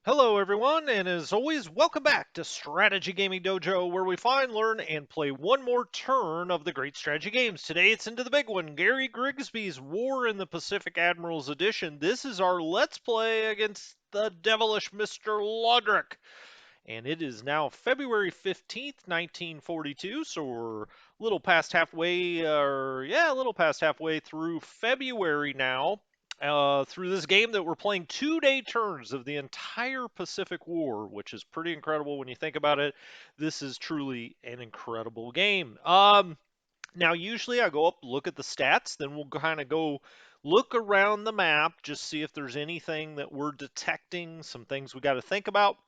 Hello, everyone, and as always, welcome back to Strategy Gaming Dojo, where we find, learn, and play one more turn of the great strategy games. Today, it's into the big one, Gary Grigsby's War in the Pacific Admirals Edition. This is our Let's Play against the devilish Mr. Lodrick, and it is now February 15th, 1942, so we're a little past halfway, a little past halfway through February now. Through this game that we're playing 2-day turns of the entire Pacific War, which is pretty incredible when you think about it. This is truly an incredible game. Now, usually I go up, look at the stats, then we'll kind of go look around the map, just see if there's anything that we're detecting, some things we got to think about.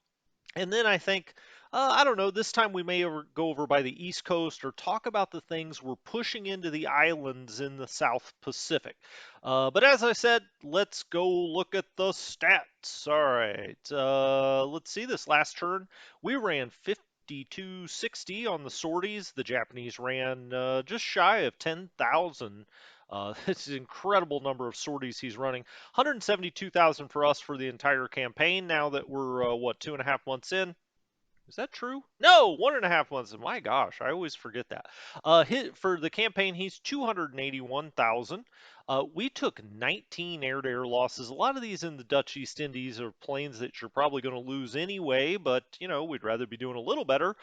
And then I think, I don't know, this time we may go over by the East Coast or talk about the things we're pushing into the islands in the South Pacific. But as I said, let's go look at the stats. All right, let's see this last turn. We ran 5260 on the sorties. The Japanese ran just shy of 10,000. It's an incredible number of sorties he's running. 172,000 for us for the entire campaign. Now that we're what 2.5 months in, is that true? No, 1.5 months in. My gosh, I always forget that. For the campaign, he's 281,000. We took 19 air-to-air losses. A lot of these in the Dutch East Indies are planes that you're probably going to lose anyway, but you know we'd rather be doing a little better.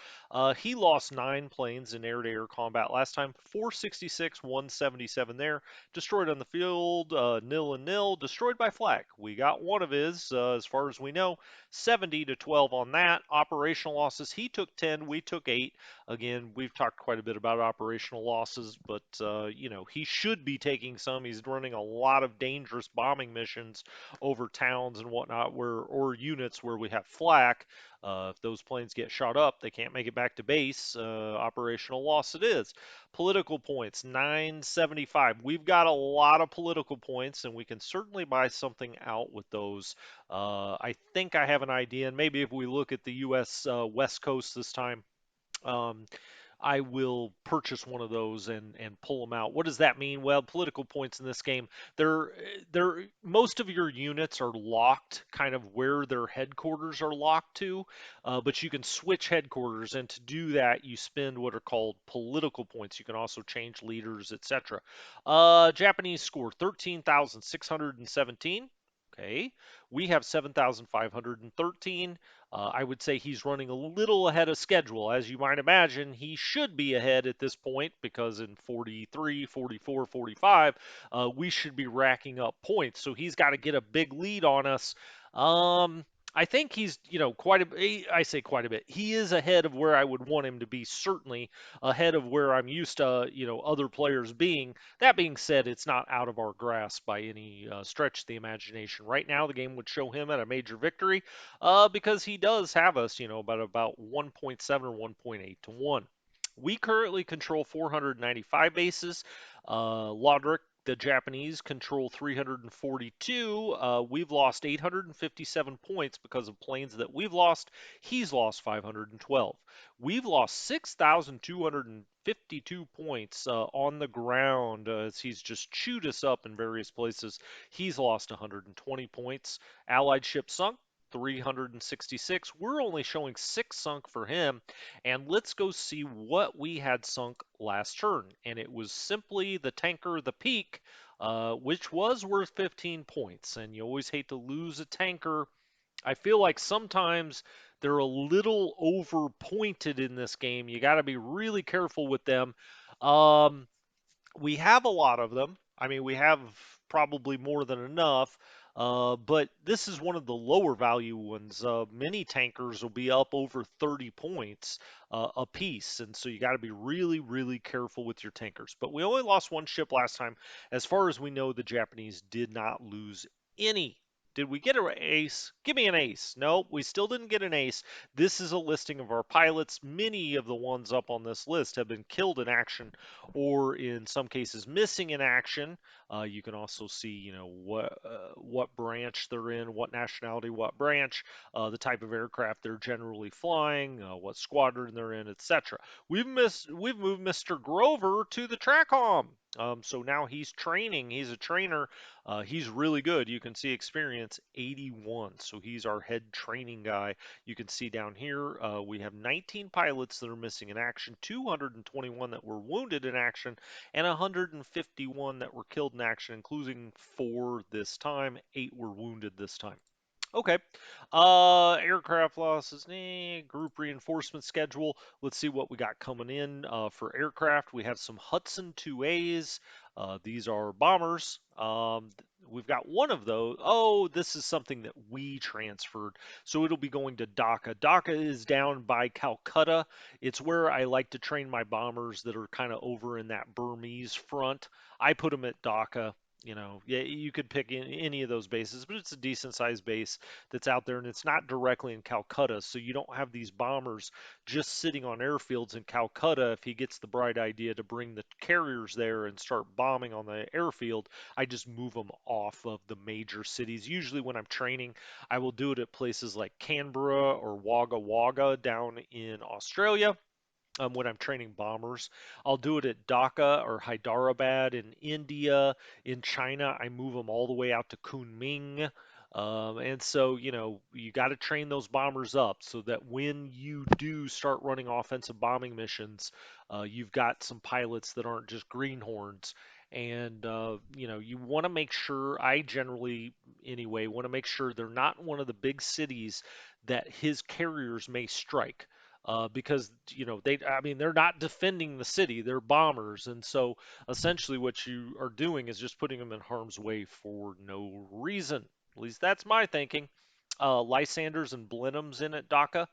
He lost 9 planes in air-to-air combat last time. 466, 177 there. Destroyed on the field, nil and nil. Destroyed by flak. We got one of his, as far as we know. 70-12 on that. Operational losses, he took 10, we took 8. Again, we've talked quite a bit about operational losses, but you know, he should be taking some. He's running a lot of dangerous bombing missions over towns and whatnot, or units where we have flak. If those planes get shot up, they can't make it back to base. Operational loss it is. Political points, 975. We've got a lot of political points, and we can certainly buy something out with those. I think I have an idea, and maybe if we look at the U.S. West Coast this time, um, I will purchase one of those and pull them out. What does that mean? Well, political points in this game, they're most of your units are locked, kind of where their headquarters are locked to, but you can switch headquarters, and to do that, you spend what are called political points. You can also change leaders, etc. Japanese score 13,617. Okay, we have 7,513. I would say he's running a little ahead of schedule. As you might imagine, he should be ahead at this point because in 43, 44, 45, we should be racking up points. So he's got to get a big lead on us. Um, I think he's, you know, I say quite a bit. He is ahead of where I would want him to be, certainly ahead of where I'm used to, you know, other players being. That being said, it's not out of our grasp by any stretch of the imagination. Right now, the game would show him at a major victory because he does have us, you know, about 1.7 or 1.8 to 1. We currently control 495 bases. Lodrick, the Japanese, control 342. We've lost 857 points because of planes that we've lost. He's lost 512. We've lost 6,252 points on the ground as he's just chewed us up in various places. He's lost 120 points. Allied ship sunk. 366. We're only showing 6 sunk for him. And let's go see what we had sunk last turn. And it was simply the tanker, the Peak, which was worth 15 points. And you always hate to lose a tanker. I feel like sometimes they're a little overpointed in this game. You got to be really careful with them. Um, we have a lot of them. I mean, we have probably more than enough. But this is one of the lower value ones. Many tankers will be up over 30 points a piece, and so you got to be really, really careful with your tankers. But we only lost one ship last time. As far as we know, the Japanese did not lose any. Did we get an ace? Give me an ace. No, we still didn't get an ace. This is a listing of our pilots. Many of the ones up on this list have been killed in action or in some cases missing in action. You can also see, what branch they're in, what nationality, what branch, the type of aircraft they're generally flying, what squadron they're in, etc. We've moved Mr. Grover to the TRACOM. So now he's training. He's a trainer. He's really good. You can see experience 81. So he's our head training guy. You can see down here we have 19 pilots that are missing in action, 221 that were wounded in action, and 151 that were killed in action, including 4 this time. 8 were wounded this time. Okay. Aircraft losses, group reinforcement schedule. Let's see what we got coming in for aircraft. We have some Hudson 2As. These are bombers. We've got one of those. Oh, this is something that we transferred. So it'll be going to Dhaka. Dhaka is down by Calcutta. It's where I like to train my bombers that are kind of over in that Burmese front. I put them at Dhaka. Yeah, you could pick any of those bases, but it's a decent sized base that's out there, and it's not directly in Calcutta, so you don't have these bombers just sitting on airfields in Calcutta. If he gets the bright idea to bring the carriers there and start bombing on the airfield, I just move them off of the major cities. Usually when I'm training, I will do it at places like Canberra or Wagga Wagga down in Australia. When I'm training bombers. I'll do it at Dhaka or Hyderabad in India. In China, I move them all the way out to Kunming. And so, you got to train those bombers up so that when you do start running offensive bombing missions, you've got some pilots that aren't just greenhorns. And, you want to make sure, I generally, anyway, want to make sure they're not in one of the big cities that his carriers may strike because I mean they're not defending the city, they're bombers, and so essentially what you are doing is just putting them in harm's way for no reason. At least that's my thinking. Lysanders and Blenheims in at Dhaka.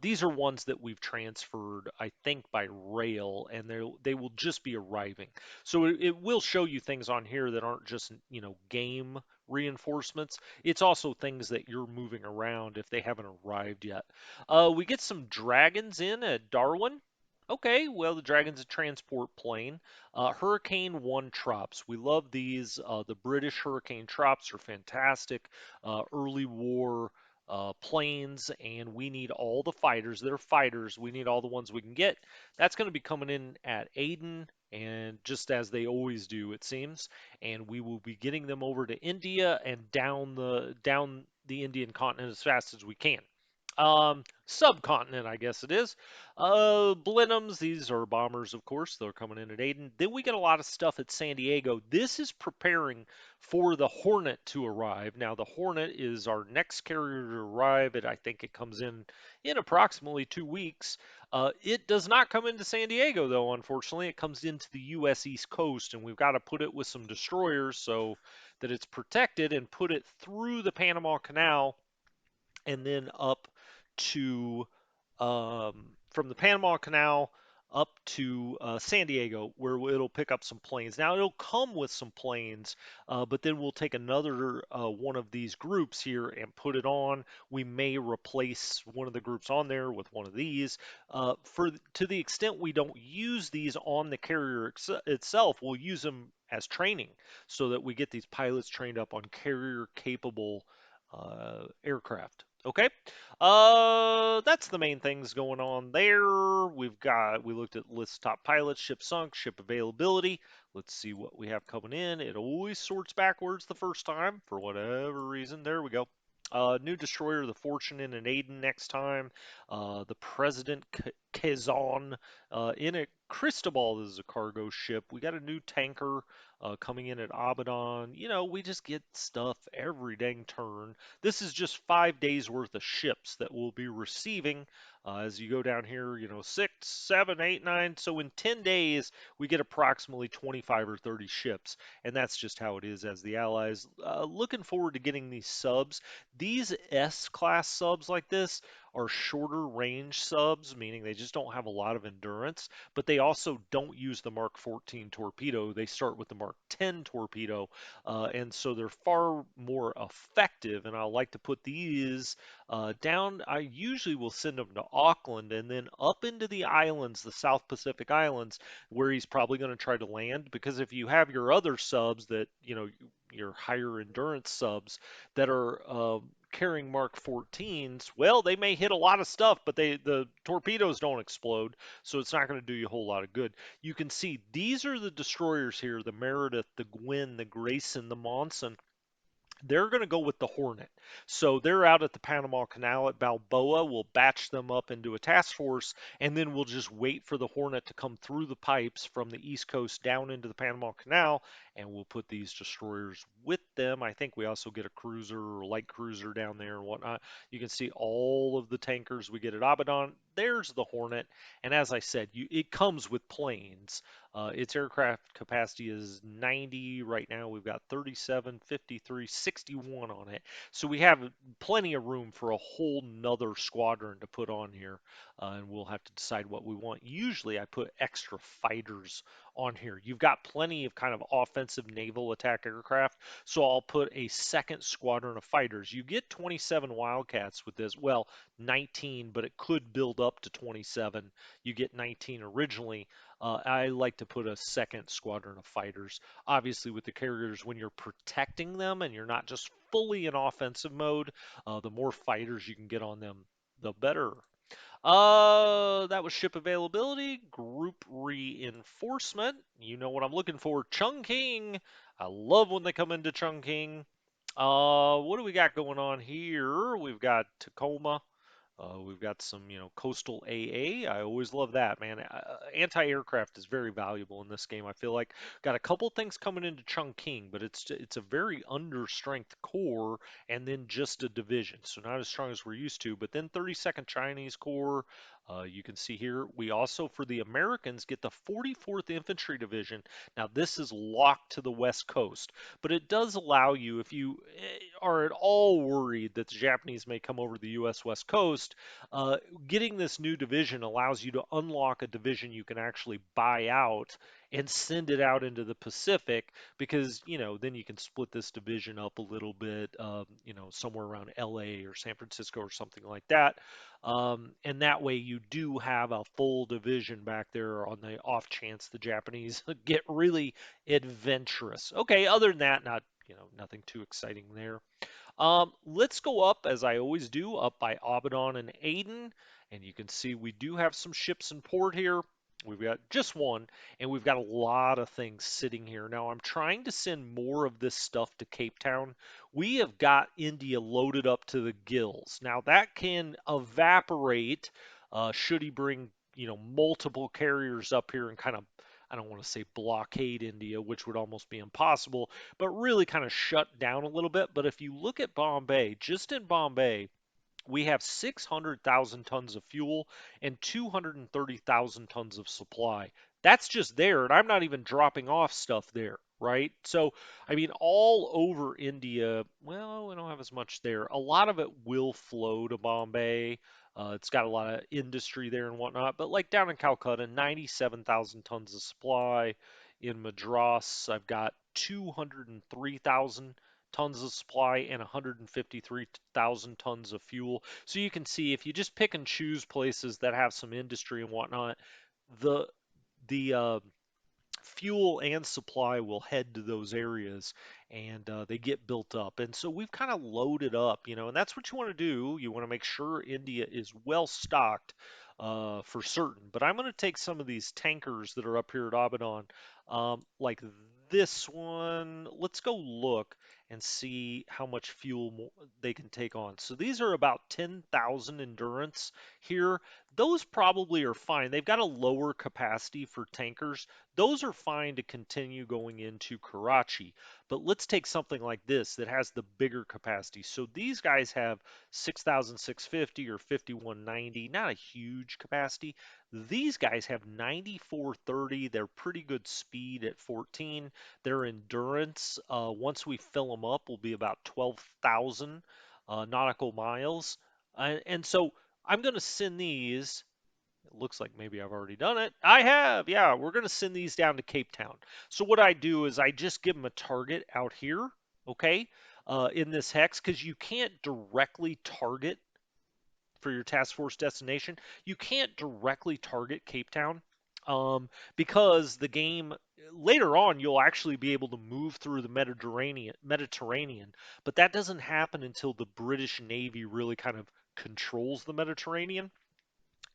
These are ones that we've transferred, I think, by rail, and they will just be arriving. So it will show you things on here that aren't just game reinforcements. It's also things that you're moving around if they haven't arrived yet. We get some dragons in at Darwin. Okay, well, the Dragon's a transport plane. Hurricane 1 Trops. We love these. The British Hurricane Trops are fantastic. Early war planes, and we need all the fighters. They're fighters. We need all the ones we can get. That's going to be coming in at Aden, and just as they always do, it seems. And we will be getting them over to India and down the Indian continent as fast as we can. Subcontinent, I guess it is. Blenheims, these are bombers, of course. They're coming in at Aden. Then we get a lot of stuff at San Diego. This is preparing for the Hornet to arrive. Now, the Hornet is our next carrier to arrive, and I think it comes in approximately 2 weeks. It does not come into San Diego, though, unfortunately. It comes into the U.S. East Coast, and we've got to put it with some destroyers so that it's protected and put it through the Panama Canal and then up to from the Panama Canal up to San Diego, where it'll pick up some planes. Now it'll come with some planes, but then we'll take another one of these groups here and put it on. We may replace one of the groups on there with one of these. For to the extent we don't use these on the carrier itself, we'll use them as training so that we get these pilots trained up on carrier capable aircraft. Okay. That's the main things going on there. We looked at list top pilots, ship sunk, ship availability. Let's see what we have coming in. It always sorts backwards the first time for whatever reason. There we go. New destroyer, the Fortune in an Aden next time. The President Kazan in a Cristobal. This is a cargo ship. We got a new tanker coming in at Abaddon. We just get stuff every dang turn. This is just 5 days worth of ships that we'll be receiving as you go down here, 6, 7, 8, 9. So in 10 days, we get approximately 25 or 30 ships. And that's just how it is as the Allies. Looking forward to getting these subs. These S-class subs like this are shorter range subs, meaning they just don't have a lot of endurance, but they also don't use the Mark 14 torpedo. They start with the Mark 10 torpedo, and so they're far more effective. And I like to put these down. I usually will send them to Auckland and then up into the islands, the South Pacific Islands, where he's probably going to try to land. Because if you have your other subs that, your higher endurance subs that are carrying Mark 14s, well, they may hit a lot of stuff, but the torpedoes don't explode, so it's not going to do you a whole lot of good. You can see these are the destroyers here: the Meredith, the Gwyn, the Grayson, the Monson. They're going to go with the Hornet. So they're out at the Panama Canal at Balboa. We'll batch them up into a task force, and then we'll just wait for the Hornet to come through the pipes from the East Coast down into the Panama Canal, and we'll put these destroyers with them. I think we also get a cruiser or light cruiser down there and whatnot. You can see all of the tankers we get at Abaddon. There's the Hornet, and as I said, it comes with planes. Its aircraft capacity is 90 right now. We've got 37, 53, 61 on it. So we have plenty of room for a whole nother squadron to put on here. And we'll have to decide what we want. Usually I put extra fighters on here. You've got plenty of kind of offensive naval attack aircraft. So I'll put a second squadron of fighters. You get 27 Wildcats with this. Well, 19, but it could build up to 27. You get 19 originally. I like to put a second squadron of fighters. Obviously, with the carriers, when you're protecting them and you're not just fully in offensive mode, the more fighters you can get on them, the better. That was ship availability, group reinforcement. You know what I'm looking for, Chungking. I love when they come into Chungking. What do we got going on here? We've got Tacoma. We've got some, coastal AA. I always love that, man. Anti-aircraft is very valuable in this game. I feel like got a couple things coming into Chungking, but it's a very under-strength core, and then just a division, so not as strong as we're used to. But then 32nd Chinese Corps. You can see here we also, for the Americans, get the 44th Infantry Division. Now this is locked to the West Coast, but it does allow you, if you are at all worried that the Japanese may come over the U.S. West Coast, uh, getting this new division allows you to unlock a division you can actually buy out and send it out into the Pacific, because then you can split this division up a little bit, somewhere around LA or San Francisco or something like that. And that way you do have a full division back there on the off chance the Japanese get really adventurous. Okay, other than that, nothing too exciting there. Let's go up, as I always do, up by Abaddon and Aden, and you can see we do have some ships in port here. We've got just one, and we've got a lot of things sitting here. Now, I'm trying to send more of this stuff to Cape Town. We have got India loaded up to the gills. Now, that can evaporate should he bring, multiple carriers up here and kind of, I don't want to say blockade India, which would almost be impossible, but really kind of shut down a little bit. But if you look at Bombay, just in Bombay, we have 600,000 tons of fuel and 230,000 tons of supply. That's just there, and I'm not even dropping off stuff there, right? So, I mean, all over India, well, we don't have as much there. A lot of it will flow to Bombay. It's got a lot of industry there and whatnot, but like down in Calcutta, 97,000 tons of supply. In Madras, I've got 203,000 tons of supply and 153,000 tons of fuel. So you can see, if you just pick and choose places that have some industry and whatnot, the the fuel and supply will head to those areas, and they get built up. And so we've kind of loaded up, and that's what you want to do. You want to make sure India is well stocked for certain. But I'm going to take some of these tankers that are up here at Abaddon, like this one. Let's go look and see how much fuel they can take on. So these are about 10,000 endurance here. Those probably are fine. They've got a lower capacity for tankers. Those are fine to continue going into Karachi. But let's take something like this that has the bigger capacity. So these guys have 6,650 or 5,190, not a huge capacity. These guys have 9,430. They're pretty good speed at 14. Their endurance, once we fill them up, will be about 12,000 nautical miles. And so I'm going to send these. It looks like maybe I've already done it. I have. Yeah, we're going to send these down to Cape Town. So what I do is I just give them a target out here, okay, in this hex, because you can't directly target for your task force destination. You can't directly target Cape Town because the game later on you'll actually be able to move through the Mediterranean, but that doesn't happen until the British Navy really kind of controls the Mediterranean.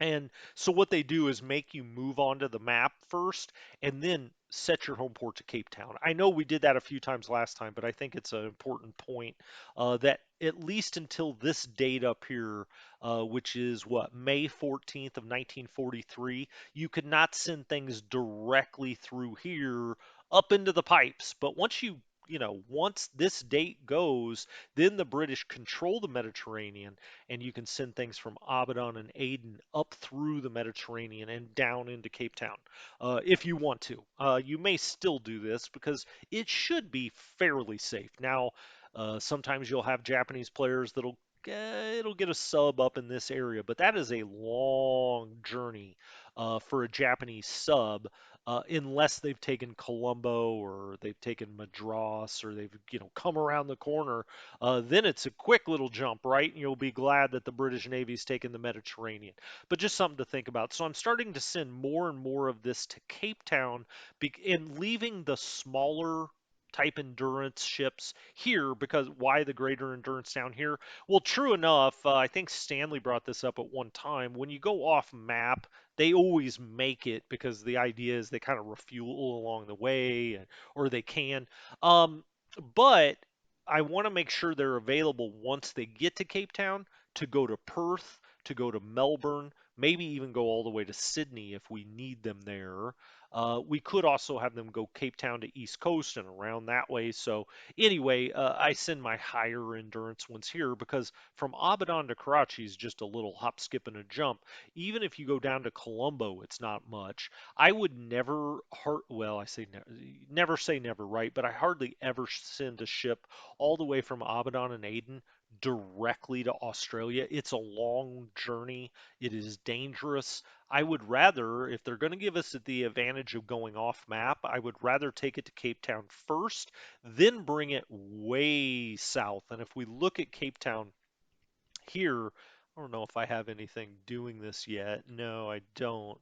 And so what they do is make you move onto the map first and then set your home port to Cape Town. I know we did that a few times last time, but I think it's an important point that at least until this date up here, which is what, May 14th of 1943, you could not send things directly through here up into the pipes. But once this date goes, then the British control the Mediterranean and you can send things from Abaddon and Aden up through the Mediterranean and down into Cape Town if you want to. You may still do this because it should be fairly safe. Now, sometimes you'll have Japanese players it'll get a sub up in this area, but that is a long journey for a Japanese sub. Unless they've taken Colombo or they've taken Madras or they've come around the corner, then it's a quick little jump, right? And you'll be glad that the British Navy's taken the Mediterranean. But just something to think about. So I'm starting to send more and more of this to Cape Town and leaving the smaller type endurance ships here because why the greater endurance down here? Well, true enough, I think Stanley brought this up at one time. When you go off map, they always make it because the idea is they kind of refuel along the way, or they can. Um, but I want to make sure they're available once they get to Cape Town to go to Perth, to go to Melbourne, maybe even go all the way to Sydney if we need them there. We could also have them go Cape Town to East Coast and around that way. So anyway, I send my higher endurance ones here because from Abaddon to Karachi is just a little hop, skip, and a jump. Even if you go down to Colombo, it's not much. I would never, well, I say never say never, right? But I hardly ever send a ship all the way from Abaddon and Aden directly to Australia. It's a long journey. It is dangerous. I would rather, if they're going to give us the advantage of going off map, I would rather take it to Cape Town first, then bring it way south. And if we look at Cape Town here, I don't know if I have anything doing this yet. No, I don't.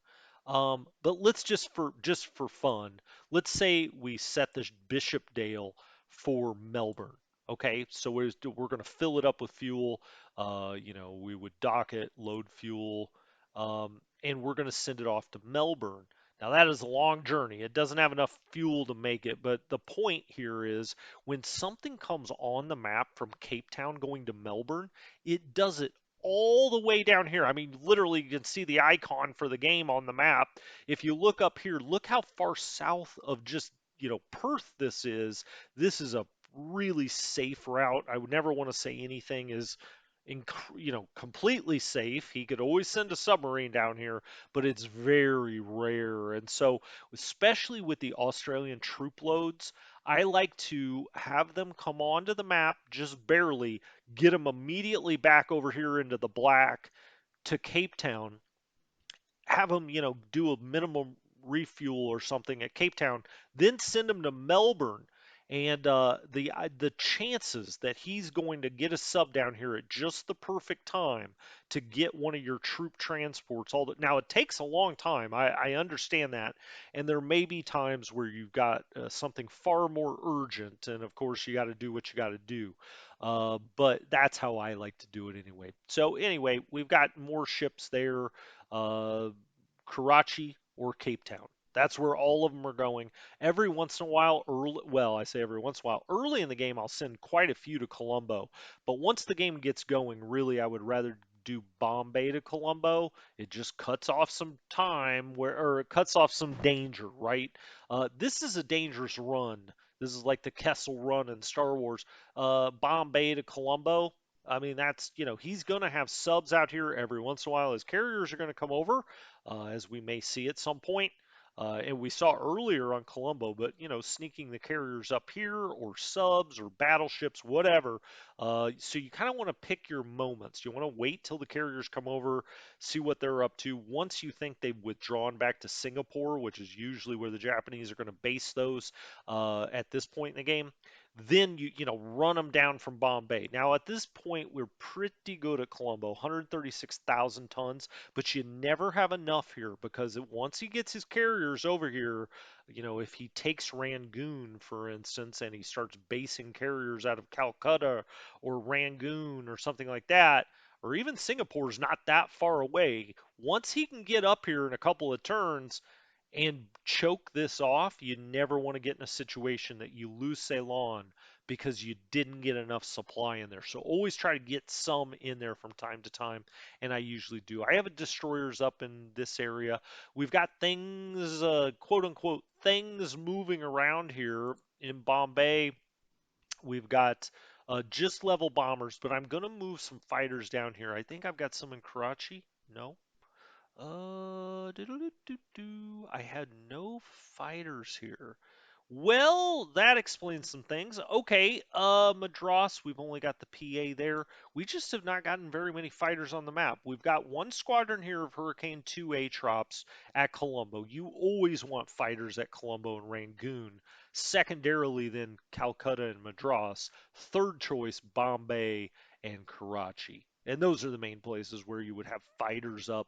But let's just for fun, let's say we set the Bishopdale for Melbourne. Okay, so we're going to fill it up with fuel. We would dock it, load fuel, and we're going to send it off to Melbourne. Now that is a long journey. It doesn't have enough fuel to make it, but the point here is when something comes on the map from Cape Town going to Melbourne, it does it all the way down here. I mean, literally, you can see the icon for the game on the map. If you look up here, look how far south of just, Perth this is. This is a really safe route. I would never want to say anything is completely safe. He could always send a submarine down here, but it's very rare. And so, especially with the Australian troop loads, I like to have them come onto the map just barely, get them immediately back over here into the black to Cape Town, have them, do a minimum refuel or something at Cape Town, then send them to Melbourne. And the chances that he's going to get a sub down here at just the perfect time to get one of your troop transports, now it takes a long time. I understand that, and there may be times where you've got something far more urgent, and of course you got to do what you got to do. But that's how I like to do it anyway. So anyway, we've got more ships there, uh, Karachi or Cape Town. That's where all of them are going. Every once in a while, I say every once in a while, early in the game, I'll send quite a few to Colombo. But once the game gets going, really, I would rather do Bombay to Colombo. It just cuts off some time or it cuts off some danger, right? This is a dangerous run. This is like the Kessel run in Star Wars. Bombay to Colombo. I mean, he's going to have subs out here every once in a while. His carriers are going to come over, as we may see at some point. And we saw earlier on Colombo, but sneaking the carriers up here or subs or battleships, whatever. So you kind of want to pick your moments. You want to wait till the carriers come over, see what they're up to. Once you think they've withdrawn back to Singapore, which is usually where the Japanese are going to base those at this point in the game, then you run them down from Bombay. Now at this point we're pretty good at Colombo, 136,000 tons, but you never have enough here because once he gets his carriers over here, if he takes Rangoon for instance and he starts basing carriers out of Calcutta or Rangoon or something like that, or even Singapore's not that far away. Once he can get up here in a couple of turns and choke this off, you never want to get in a situation that you lose Ceylon because you didn't get enough supply in there. So always try to get some in there from time to time, and I usually do. I have a destroyers up in this area. We've got things, quote unquote, things moving around here in Bombay. We've got just level bombers, but I'm going to move some fighters down here. I think I've got some in Karachi. No, doo-doo-doo-doo-doo. I had no fighters here. Well, that explains some things. Okay, Madras, we've only got the PA there. We just have not gotten very many fighters on the map. We've got one squadron here of Hurricane 2A Trops at Colombo. You always want fighters at Colombo and Rangoon. Secondarily, then Calcutta and Madras. Third choice, Bombay and Karachi. And those are the main places where you would have fighters up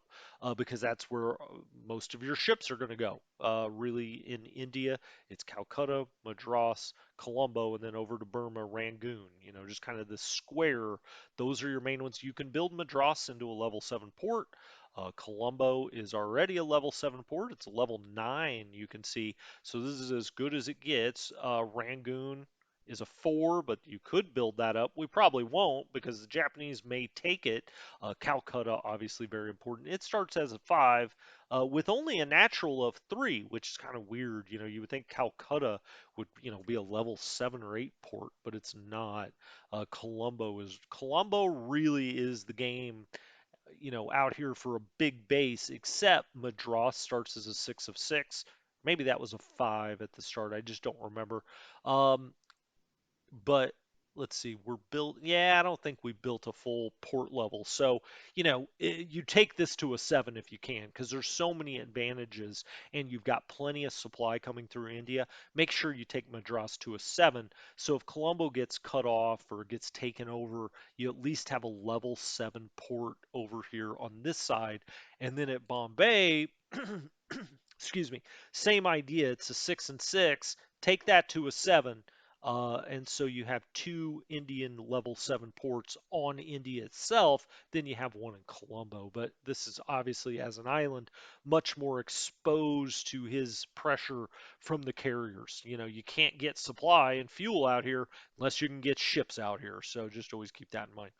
because that's where most of your ships are going to go. Really, in India, it's Calcutta, Madras, Colombo, and then over to Burma, Rangoon. Just kind of the square. Those are your main ones. You can build Madras into a level 7 port. Colombo is already a level 7 port. It's a level 9, you can see. So this is as good as it gets. Rangoon is a 4, but you could build that up. We probably won't because the Japanese may take it. Calcutta, obviously very important. It starts as a 5 with only a natural of 3, which is kind of weird. You would think Calcutta would, be a level 7 or 8 port, but it's not. Colombo really is the game, out here for a big base, except Madras starts as a 6 of 6. Maybe that was a 5 at the start. I just don't remember. Um, but let's see, we're built. Yeah, I don't think we built a full port level. So, you take this to a 7 if you can, because there's so many advantages and you've got plenty of supply coming through India. Make sure you take Madras to a 7. So if Colombo gets cut off or gets taken over, you at least have a level 7 port over here on this side. And then at Bombay, excuse me, same idea. It's a 6 and 6. Take that to a 7. And so you have 2 Indian level 7 ports on India itself. Then you have one in Colombo. But this is obviously, as an island, much more exposed to his pressure from the carriers. You can't get supply and fuel out here unless you can get ships out here. So just always keep that in mind.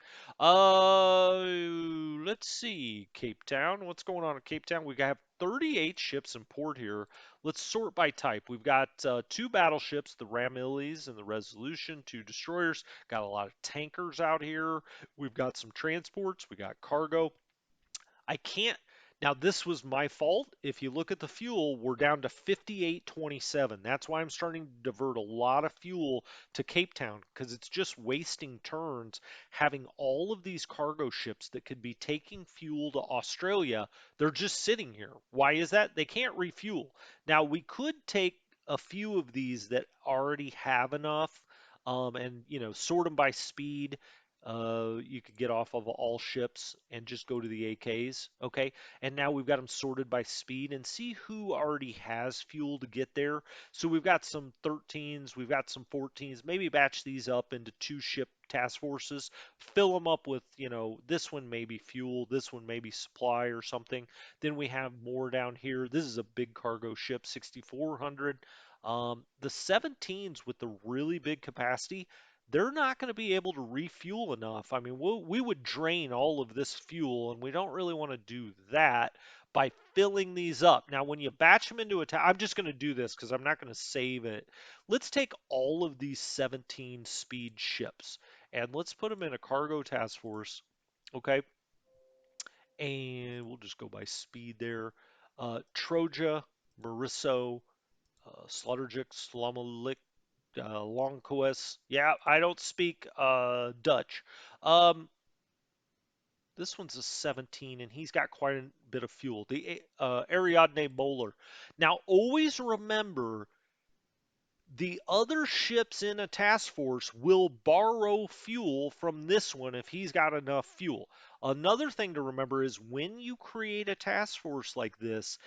Let's see. Cape Town. What's going on in Cape Town? We have 38 ships in port here. Let's sort by type. We've got 2 battleships, the Ramillies and the Resolution, 2 destroyers. Got a lot of tankers out here. We've got some transports. We got cargo. I can't. Now, this was my fault. If you look at the fuel, we're down to 58.27. That's why I'm starting to divert a lot of fuel to Cape Town because it's just wasting turns having all of these cargo ships that could be taking fuel to Australia. They're just sitting here. Why is that? They can't refuel. Now, we could take a few of these that already have enough and, sort them by speed. You could get off of all ships and just go to the AKs. Okay. And now we've got them sorted by speed and see who already has fuel to get there. So we've got some 13s, we've got some 14s. Maybe batch these up into 2 ship task forces, fill them up with, this one maybe fuel, this one maybe supply or something. Then we have more down here. This is a big cargo ship, 6,400. The 17s with the really big capacity, they're not going to be able to refuel enough. I mean, we would drain all of this fuel, and we don't really want to do that by filling these up. Now, when you batch them into a I'm just going to do this because I'm not going to save it. Let's take all of these 17 speed ships and let's put them in a cargo task force. Okay. And we'll just go by speed there. Troja. Marisso, Slaughterjik, Slomalik, Longquest. Yeah, I don't speak Dutch. Um, this one's a 17, and he's got quite a bit of fuel. The Ariadne Bowler. Now, always remember the other ships in a task force will borrow fuel from this one if he's got enough fuel. Another thing to remember is when you create a task force like this,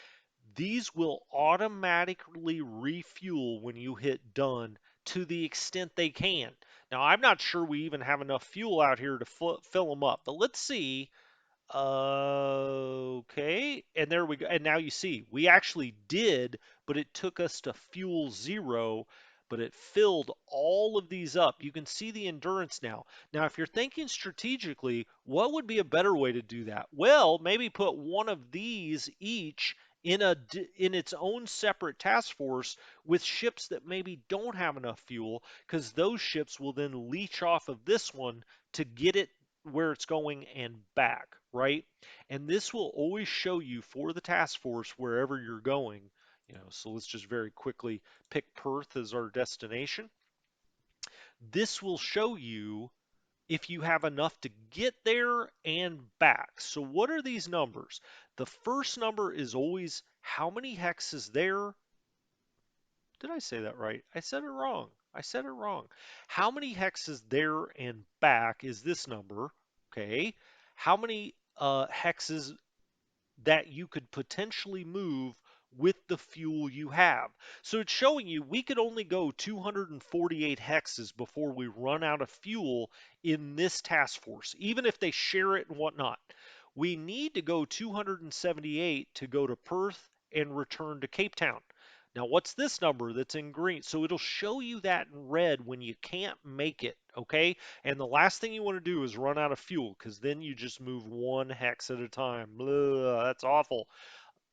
these will automatically refuel when you hit done to the extent they can. Now, I'm not sure we even have enough fuel out here to fill them up, but let's see. Okay, and there we go. And now you see, we actually did, but it took us to fuel zero, but it filled all of these up. You can see the endurance now. Now, if you're thinking strategically, what would be a better way to do that? Well, maybe put one of these each in its own separate task force with ships that maybe don't have enough fuel, because those ships will then leech off of this one to get it where it's going and back, right? And this will always show you for the task force wherever you're going. So let's just very quickly pick Perth as our destination. This will show you if you have enough to get there and back. So what are these numbers? The first number is always how many hexes there. Did I say that right? I said it wrong. I said it wrong. How many hexes there and back is this number? Okay. How many hexes that you could potentially move with the fuel you have? So it's showing you we could only go 248 hexes before we run out of fuel in this task force, even if they share it and whatnot. We need to go 278 to go to Perth and return to Cape Town. Now, what's this number that's in green? So it'll show you that in red when you can't make it, okay? And the last thing you want to do is run out of fuel, because then you just move one hex at a time. Blah, that's awful.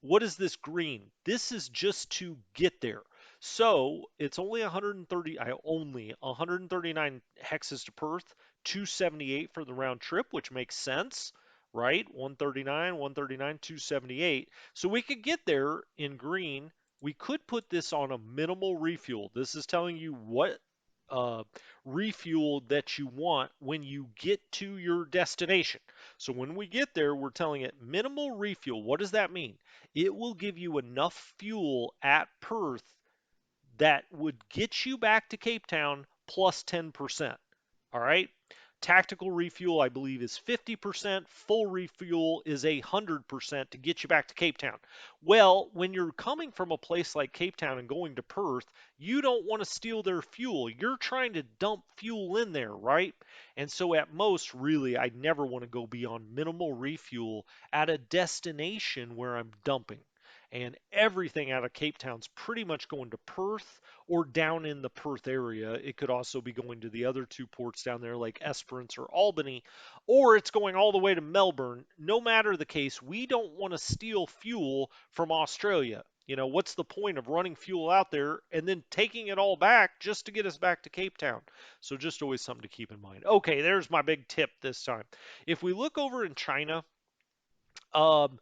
What is this green? This is just to get there. So it's only 130, only 139 hexes to Perth, 278 for the round trip, which makes sense, right? 139, 139, 278. So we could get there in green. We could put this on a minimal refuel. This is telling you what uh, refuel that you want when you get to your destination. So when we get there, we're telling it minimal refuel. What does that mean? It will give you enough fuel at Perth that would get you back to Cape Town plus 10%. All right. Tactical refuel, I believe, is 50%. Full refuel is 100% to get you back to Cape Town. Well, when you're coming from a place like Cape Town and going to Perth, you don't want to steal their fuel. You're trying to dump fuel in there, right? And so, at most, really, I never want to go beyond minimal refuel at a destination where I'm dumping. And everything out of Cape Town's pretty much going to Perth or down in the Perth area. It could also be going to the other two ports down there, like Esperance or Albany, or it's going all the way to Melbourne. No matter the case, we don't want to steal fuel from Australia. What's the point of running fuel out there and then taking it all back just to get us back to Cape Town? So, just always something to keep in mind. Okay, there's my big tip this time. If we look over in China, um,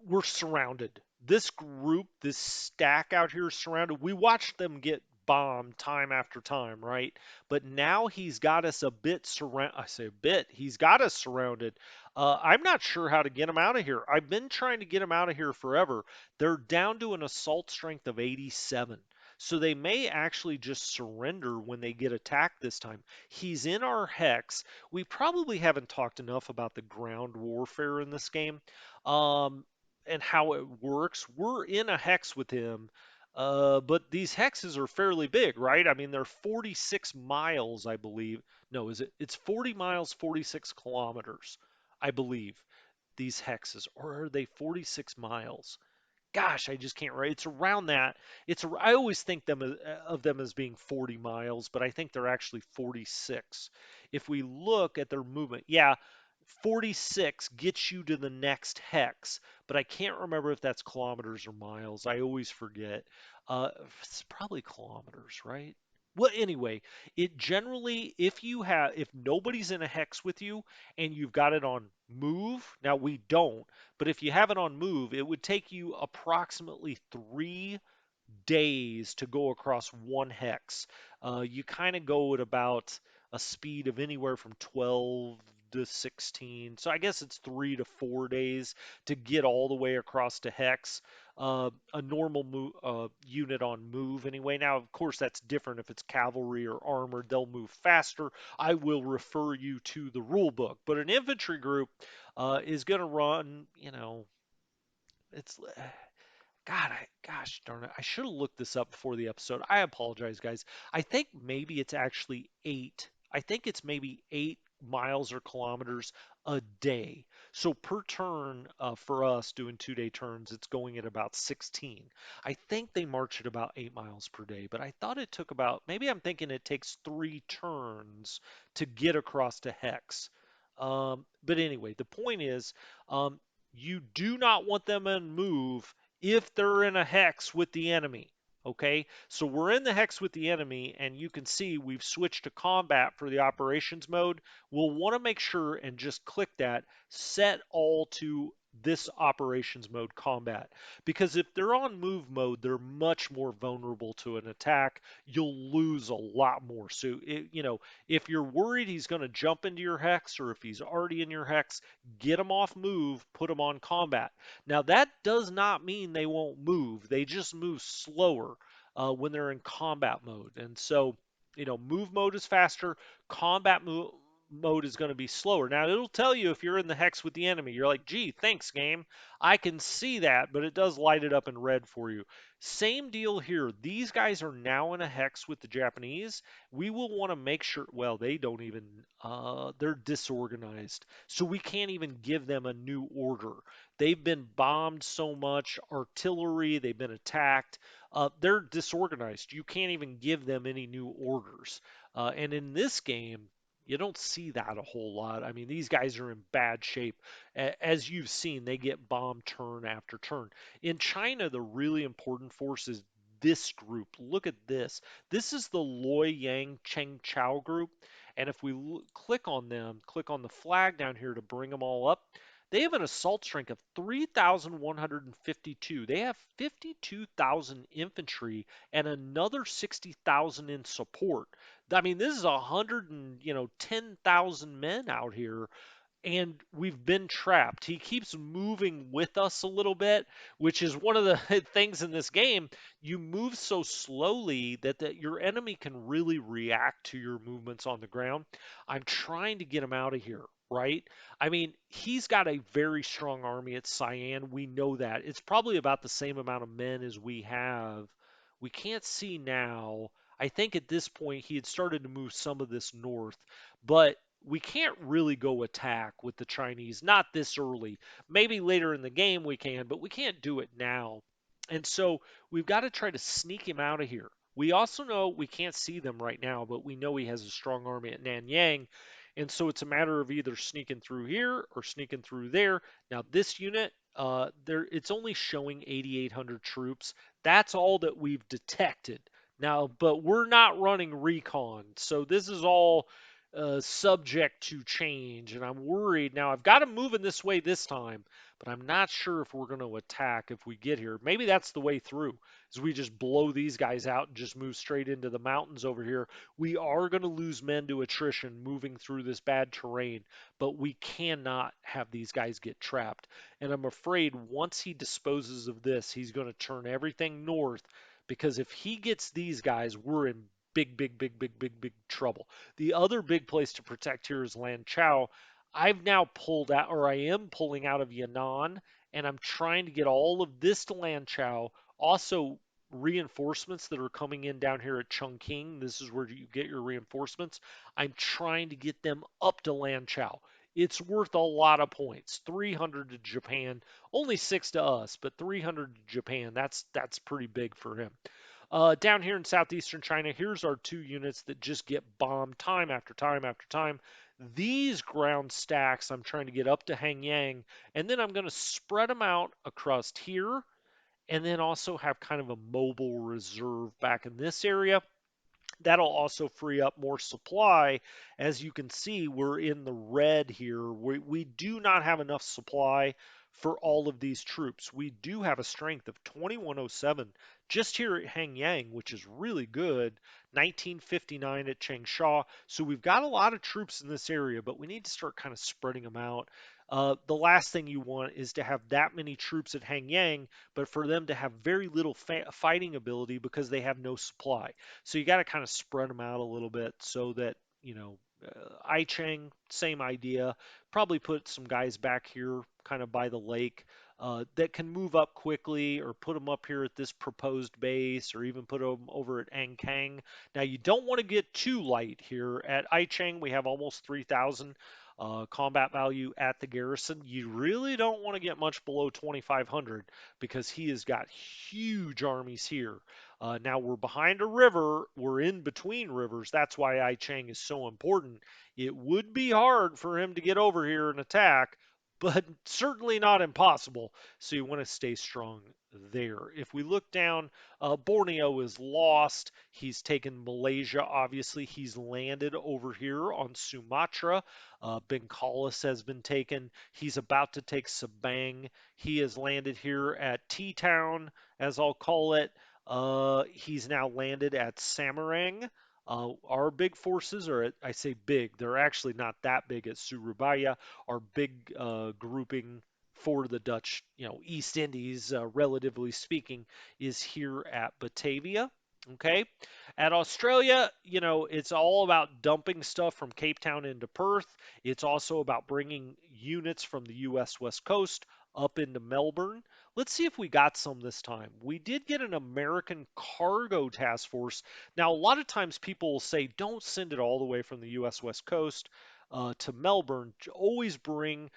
we're surrounded. This group, this stack out here is surrounded. We watched them get bombed time after time, right? But now he's got us a bit surround. I say a bit. He's got us surrounded. I'm not sure how to get them out of here. I've been trying to get them out of here forever. They're down to an assault strength of 87. So they may actually just surrender when they get attacked this time. He's in our hex. We probably haven't talked enough about the ground warfare in this game. Um, and how it works. We're in a hex with him, but these hexes are fairly big, right? I mean, they're 46 miles, I believe. No, is it? It's 40 miles, 46 kilometers, I believe, these hexes. Or are they 46 miles? Gosh, I just can't write. It's around that. I always think of them as being 40 miles, but I think they're actually 46. If we look at their movement, yeah, 46 gets you to the next hex, but I can't remember if that's kilometers or miles. I always forget. It's probably kilometers, right? Well, anyway, it generally, if nobody's in a hex with you and you've got it on move, now we don't, but if you have it on move, it would take you approximately 3 days to go across one hex. You kind of go at about a speed of anywhere from 12 to 16. So I guess it's 3 to 4 days to get all the way across to hex. A normal unit on move anyway. Now, of course, that's different if it's cavalry or armored. They'll move faster. I will refer you to the rule book. But an infantry group is going to run, it's gosh darn it. I should have looked this up before the episode. I apologize, guys. I think maybe it's actually eight. I think it's maybe 8 miles or kilometers a day. So per turn for us doing 2 day turns, it's going at about 16. I think they march at about 8 miles per day, but I thought it took about, maybe I'm thinking it takes 3 turns to get across to Hex. But anyway, the point is, um, you do not want them in move if they're in a hex with the enemy. Okay, so we're in the hex with the enemy, and you can see we've switched to combat for the operations mode. We'll want to make sure and just click that, set all to this operations mode combat. Because if they're on move mode, they're much more vulnerable to an attack. You'll lose a lot more. So, if you're worried he's going to jump into your hex or if he's already in your hex, get him off move, put him on combat. Now, that does not mean they won't move. They just move slower when they're in combat mode. And so, move mode is faster, mode is going to be slower. Now, it'll tell you if you're in the hex with the enemy. You're like, gee, thanks, game. I can see that, but it does light it up in red for you. Same deal here. These guys are now in a hex with the Japanese. We will want to make sure, well, they don't even, they're disorganized. So we can't even give them a new order. They've been bombed so much, artillery, they've been attacked. They're disorganized. You can't even give them any new orders. And in this game, you don't see that a whole lot. I mean, these guys are in bad shape. As you've seen, they get bombed turn after turn. In China, the really important force is this group. Look at this. This is the Loyang Cheng Chao group. And if we click on them, click on the flag down here to bring them all up, they have an assault strength of 3,152. They have 52,000 infantry and another 60,000 in support. I mean, this is 10,000 men out here, and we've been trapped. He keeps moving with us a little bit, which is one of the things in this game. You move so slowly that your enemy can really react to your movements on the ground. I'm trying to get him out of here, right? I mean, he's got a very strong army at Cyan. We know that. It's probably about the same amount of men as we have. We can't see now. I think at this point he had started to move some of this north, but we can't really go attack with the Chinese, not this early. Maybe later in the game we can, but we can't do it now. And so we've got to try to sneak him out of here. We also know we can't see them right now, but we know he has a strong army at Nanyang. And so it's a matter of either sneaking through here or sneaking through there. Now, this unit, it's only showing 8,800 troops. That's all that we've detected. Now, but we're not running recon. So this is all subject to change, and I'm worried. Now, I've got them moving this way this time, but I'm not sure if we're going to attack if we get here. Maybe that's the way through, is we just blow these guys out and just move straight into the mountains over here. We are going to lose men to attrition moving through this bad terrain, but we cannot have these guys get trapped. And I'm afraid once he disposes of this, he's going to turn everything north, because if he gets these guys, we're in big trouble. The other big place to protect here is Lanchao. I've now pulled out, or I am pulling out of Yan'an, and I'm trying to get all of this to Lanchao. Also, reinforcements that are coming in down here at Chongqing. This is where you get your reinforcements. I'm trying to get them up to Lanchao. It's worth a lot of points. 300 to Japan, only 6 to us, but 300 to Japan. That's pretty big for him. Down here in southeastern China, here's our 2 units that just get bombed time after time after time. These ground stacks I'm trying to get up to Hanyang, and then I'm going to spread them out across here, and then also have kind of a mobile reserve back in this area. That'll also free up more supply. As you can see, we're in the red here. We do not have enough supply for all of these troops. We do have a strength of 2107 just here at Hanyang, which is really good. 1959 at Changsha. So we've got a lot of troops in this area, but we need to start kind of spreading them out. The last thing you want is to have that many troops at Hanyang, but for them to have very little fighting ability because they have no supply. So you got to kind of spread them out a little bit so that, I Chang, same idea. Probably put some guys back here kind of by the lake that can move up quickly, or put them up here at this proposed base, or even put them over at Ankang. Now, you don't want to get too light here. At I Chang, we have almost 3,000 combat value at the garrison. You really don't want to get much below 2,500 because he has got huge armies here. Now we're behind a river, we're in between rivers. That's why I Chang is so important. It would be hard for him to get over here and attack, but certainly not impossible. So you want to stay strong there. If we look down, Borneo is lost. He's taken Malaysia, obviously. He's landed over here on Sumatra. Bengkalis has been taken. He's about to take Sabang. He has landed here at T Town, as I'll call it. He's now landed at Samarang. Our big forces are at, I say big, they're actually not that big at Surabaya. Our big grouping for the Dutch, East Indies, relatively speaking, is here at Batavia. Okay. At Australia, it's all about dumping stuff from Cape Town into Perth. It's also about bringing units from the US West Coast up into Melbourne. Let's see if we got some this time. We did get an American cargo task force. Now, a lot of times people will say, don't send it all the way from the U.S. West Coast to Melbourne. Always bring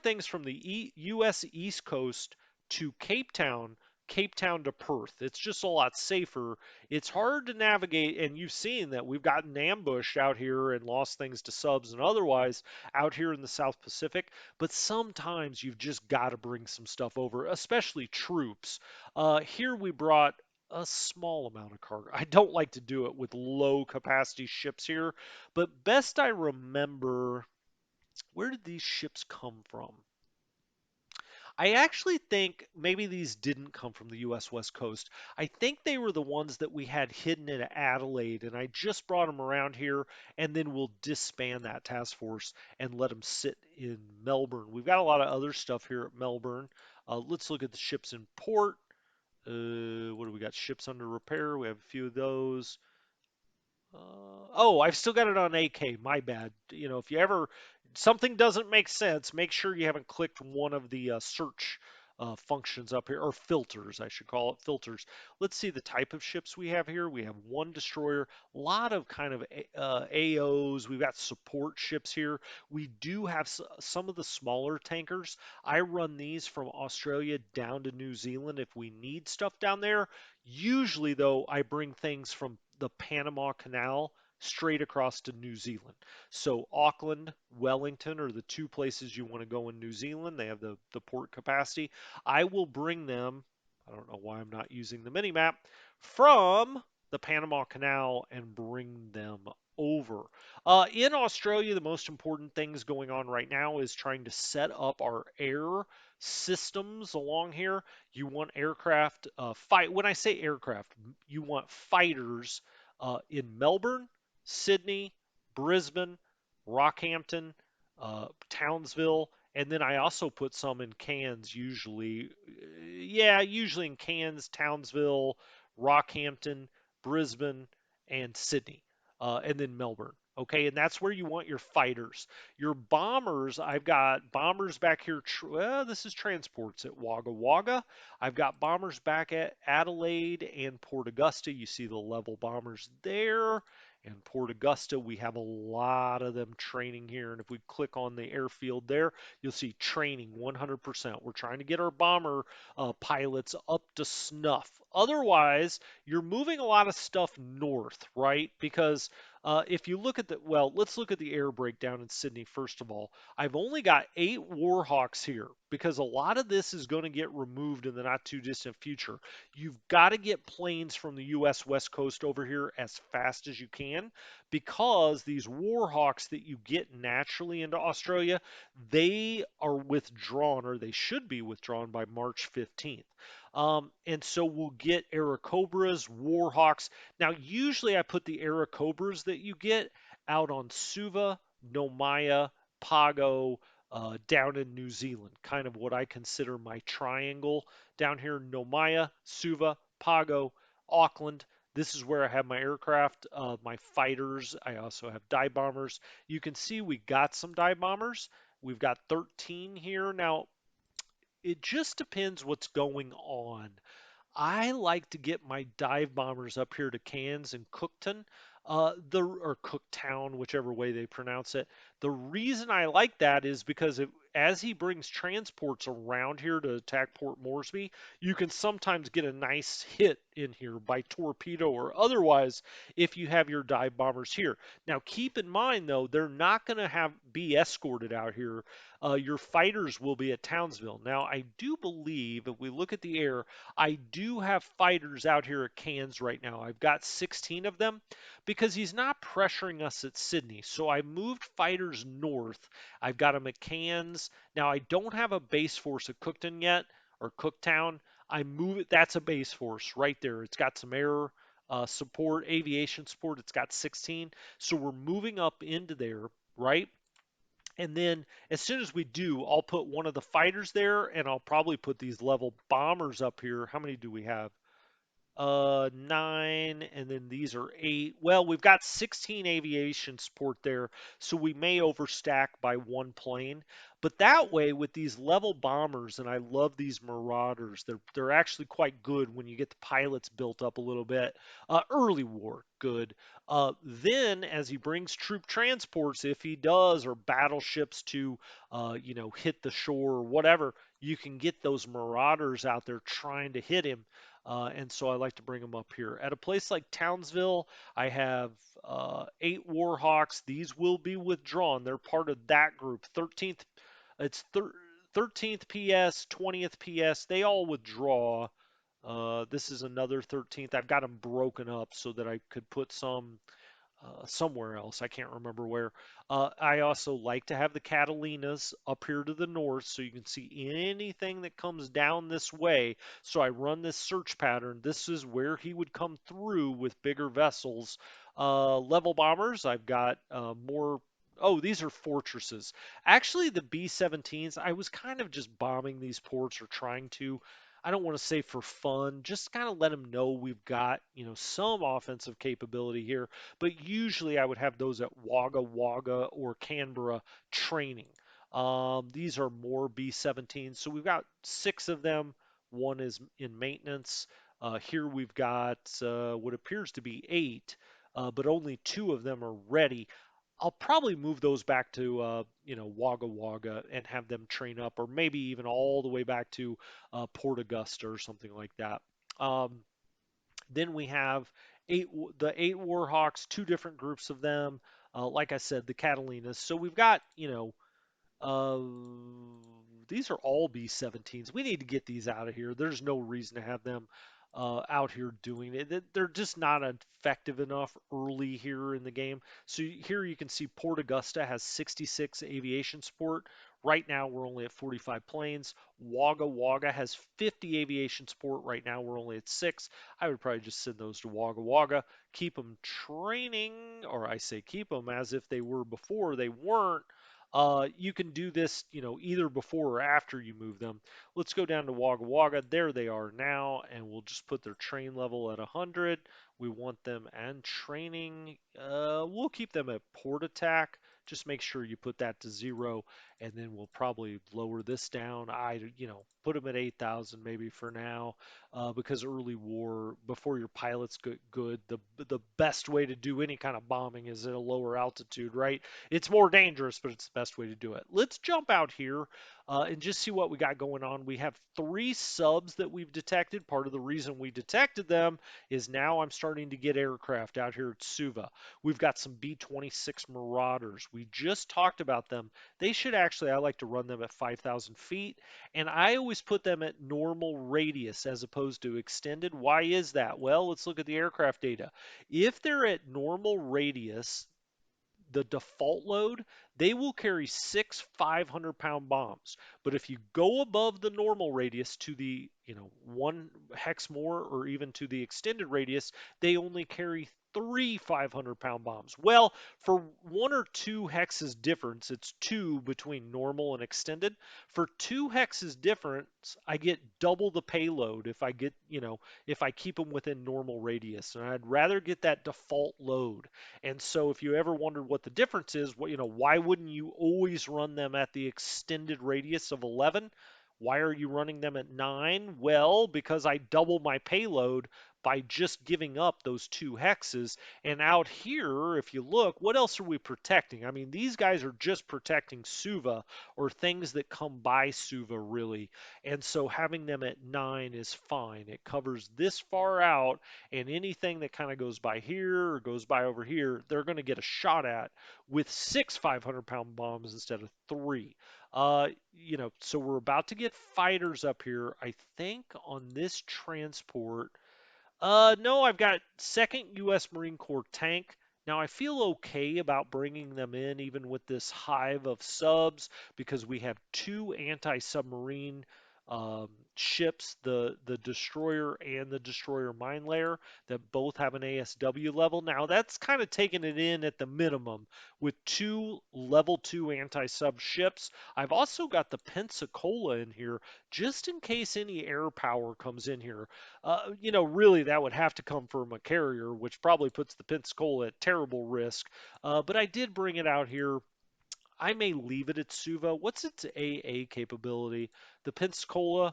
things from the U.S. East Coast to Cape Town. Cape Town to Perth. It's just a lot safer. It's hard to navigate, and you've seen that we've gotten ambushed out here and lost things to subs and otherwise out here in the South Pacific. But sometimes you've just got to bring some stuff over, especially troops. Here we brought a small amount of cargo. I don't like to do it with low capacity ships here, but best I remember, where did these ships come from? I actually think maybe these didn't come from the US West Coast. I think they were the ones that we had hidden in Adelaide, and I just brought them around here, and then we'll disband that task force and let them sit in Melbourne. We've got a lot of other stuff here at Melbourne. Let's look at the ships in port. What do we got? Ships under repair. We have a few of those. Oh, I've still got it on AK. My bad. If you ever something doesn't make sense, make sure you haven't clicked one of the search functions up here, or filters, I should call it filters. Let's see the type of ships we have here. We have one destroyer, a lot of kind of AOs. We've got support ships here. We do have some of the smaller tankers. I run these from Australia down to New Zealand if we need stuff down there. Usually, though, I bring things from the Panama Canal straight across to New Zealand. So Auckland, Wellington are the two places you want to go in New Zealand. They have the port capacity. I will bring them, I don't know why I'm not using the mini map, from the Panama Canal and bring them over. In Australia, the most important things going on right now is trying to set up our air systems along here. You want aircraft fight. When I say aircraft, you want fighters in Melbourne, Sydney, Brisbane, Rockhampton, Townsville, and then I also put some in Cairns usually. Yeah, usually in Cairns, Townsville, Rockhampton, Brisbane, and Sydney, and then Melbourne. Okay, and that's where you want your fighters. Your bombers, I've got bombers back here. Well, this is transports at Wagga Wagga. I've got bombers back at Adelaide and Port Augusta. You see the level bombers there. And Port Augusta, we have a lot of them training here. And if we click on the airfield there, you'll see training 100%. We're trying to get our bomber pilots up to snuff. Otherwise, you're moving a lot of stuff north, right? Because If you look at well, let's look at the air breakdown in Sydney first of all. I've only got 8 Warhawks here because a lot of this is going to get removed in the not too distant future. You've got to get planes from the U.S. West Coast over here as fast as you can because these Warhawks that you get naturally into Australia, they are withdrawn or they should be withdrawn by March 15th. And so we'll get Airacobras, Warhawks. Now, usually I put the Airacobras that you get out on Suva, Nomaya, Pago, down in New Zealand, kind of what I consider my triangle down here: Nomaya, Suva, Pago, Auckland. This is where I have my aircraft, my fighters. I also have dive bombers. You can see we got some dive bombers. We've got 13 here. Now, it just depends what's going on. I like to get my dive bombers up here to Cairns and Cooktown, or Cooktown, whichever way they pronounce it. The reason I like that is because as he brings transports around here to attack Port Moresby, you can sometimes get a nice hit in here by torpedo or otherwise if you have your dive bombers here. Now, keep in mind though, they're not going to be escorted out here. Your fighters will be at Townsville. Now, I do believe if we look at the air, I do have fighters out here at Cairns right now. I've got 16 of them because he's not pressuring us at Sydney. So I moved fighters north. I've got them at Cairns. Now I don't have a base force at Cooktown yet or Cooktown. I move it. That's a base force right there. It's got some air support, aviation support. It's got 16. So we're moving up into there, right? And then as soon as we do, I'll put one of the fighters there and I'll probably put these level bombers up here. How many do we have? 9, and then these are 8. Well, we've got 16 aviation support there, so we may overstack by one plane. But that way, with these level bombers, and I love these Marauders, they're actually quite good when you get the pilots built up a little bit. Early war, good. Then, as he brings troop transports, if he does, or battleships to, hit the shore or whatever, you can get those Marauders out there trying to hit him. And so I like to bring them up here. At a place like Townsville, I have 8 Warhawks. These will be withdrawn. They're part of that group. 13th, it's 13th PS, 20th PS. They all withdraw. This is another 13th. I've got them broken up so that I could put some somewhere else. I can't remember where. I also like to have the Catalinas up here to the north so you can see anything that comes down this way. So I run this search pattern. This is where he would come through with bigger vessels. Level bombers, I've got more. Oh, these are fortresses. Actually, the B-17s, I was kind of just bombing these ports or trying to. I don't want to say for fun, just kind of let them know we've got, some offensive capability here, but usually I would have those at Wagga Wagga or Canberra training. These are more B-17s, so we've got 6 of them. One is in maintenance. Here we've got what appears to be 8, but only 2 of them are ready. I'll probably move those back to Wagga Wagga and have them train up, or maybe even all the way back to Port Augusta or something like that. Um, then we have the 8 Warhawks, 2 different groups of them. Like I said, the Catalinas. So we've got, uh, these are all B-17s. We need to get these out of here. There's no reason to have them out here doing it. They're just not effective enough early here in the game. So here you can see Port Augusta has 66 aviation support. Right now we're only at 45 planes. Wagga Wagga has 50 aviation support. Right now we're only at 6. I would probably just send those to Wagga Wagga, keep them training, or I say keep them as if they were before they weren't. You can do this, either before or after you move them. Let's go down to Wagga Wagga. There they are now, and we'll just put their train level at 100. We want them and training. We'll keep them at port attack just make sure you put that to 0, and then we'll probably lower this down. Put them at 8,000 maybe for now, because early war, before your pilots get good, the best way to do any kind of bombing is at a lower altitude, right? It's more dangerous, but it's the best way to do it. Let's jump out here and just see what we got going on. We have 3 subs that we've detected. Part of the reason we detected them is now I'm starting to get aircraft out here at Suva. We've got some B-26 Marauders. We just talked about them. They should actually, I like to run them at 5,000 feet, and I always put them at normal radius as opposed to extended. Why is that? Well, let's look at the aircraft data. If they're at normal radius, the default load, they will carry 6 500-pound bombs. But if you go above the normal radius to the, 1 hex more, or even to the extended radius, they only carry 3 500-pound bombs. Well, for 1 or 2 hexes difference, it's 2 between normal and extended. For 2 hexes difference, I get double the payload if I keep them within normal radius. And I'd rather get that default load. And so if you ever wondered what the difference is, why wouldn't you always run them at the extended radius of 11? Why are you running them at 9? Well, because I double my payload by just giving up those 2 hexes. And out here, if you look, what else are we protecting? I mean, these guys are just protecting Suva or things that come by Suva, really. And so having them at 9 is fine. It covers this far out, and anything that kind of goes by here or goes by over here, they're going to get a shot at with 6 500-pound bombs instead of 3. So we're about to get fighters up here. I think on this transport, no, I've got second U.S. Marine Corps tank. Now I feel okay about bringing them in, even with this hive of subs, because we have 2 anti-submarine ships, the destroyer and the destroyer mine layer, that both have an ASW level. Now that's kind of taking it in at the minimum with 2 level 2 anti-sub ships. I've also got the Pensacola in here just in case any air power comes in here. Really, that would have to come from a carrier, which probably puts the Pensacola at terrible risk. But I did bring it out here. I may leave it at Suva. What's its AA capability? The Pensacola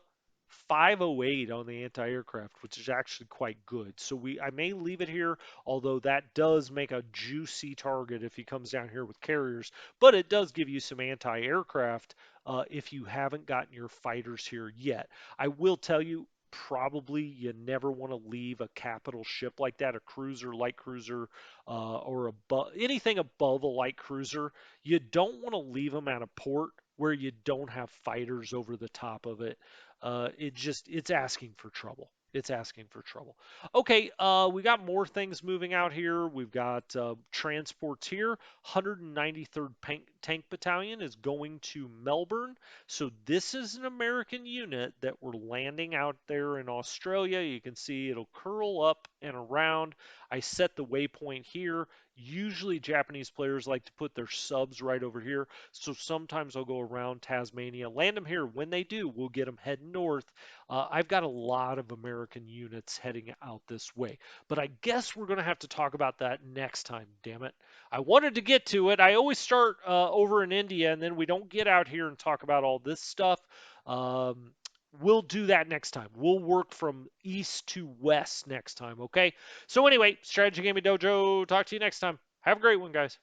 508 on the anti-aircraft, which is actually quite good. So I may leave it here, although that does make a juicy target if he comes down here with carriers. But it does give you some anti-aircraft if you haven't gotten your fighters here yet. I will tell you, probably you never want to leave a capital ship like that, a cruiser, light cruiser, or anything above a light cruiser. You don't want to leave them at a port where you don't have fighters over the top of it. It's asking for trouble. It's asking for trouble. Okay, we got more things moving out here. We've got transports here. 193rd Tank Battalion is going to Melbourne. So this is an American unit that we're landing out there in Australia. You can see it'll curl up and around. I set the waypoint here. Usually Japanese players like to put their subs right over here. So sometimes I'll go around Tasmania, land them here. When they do, we'll get them heading north. I've got a lot of American units heading out this way. But I guess we're going to have to talk about that next time, damn it. I wanted to get to it. I always start over in India, and then we don't get out here and talk about all this stuff. Um, we'll do that next time. We'll work from east to west next time, okay? So anyway, Strategy Gaming Dojo. Talk to you next time. Have a great one, guys.